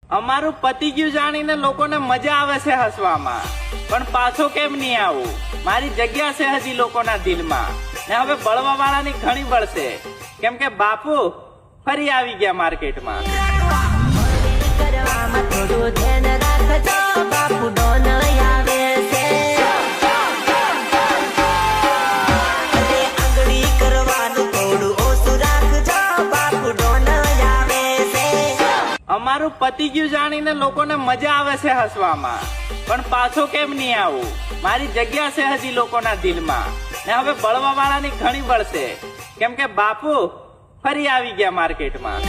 અમારું પતી ગયું જાણીને લોકોને મજા આવે છે હસવામાં, પણ પાછો કેમ નહીં આવું? મારી જગ્યા છે હજી લોકોના દિલમાં, ને હવે બળવા વાળાની ઘણી બળશે, કેમ કે બાપુ ફરી આવી ગયા માર્કેટમાં. અમારું પતી ગયું જાણીને લોકોને મજા આવે છે હસવામાં, પણ પાછો કેમ નહીં આવું? મારી જગ્યા છે હજી લોકોના દિલમાં, ને હવે બળવા વાળાની ઘણી બળશે, કેમ કે બાપુ ફરી આવી ગયા માર્કેટમાં.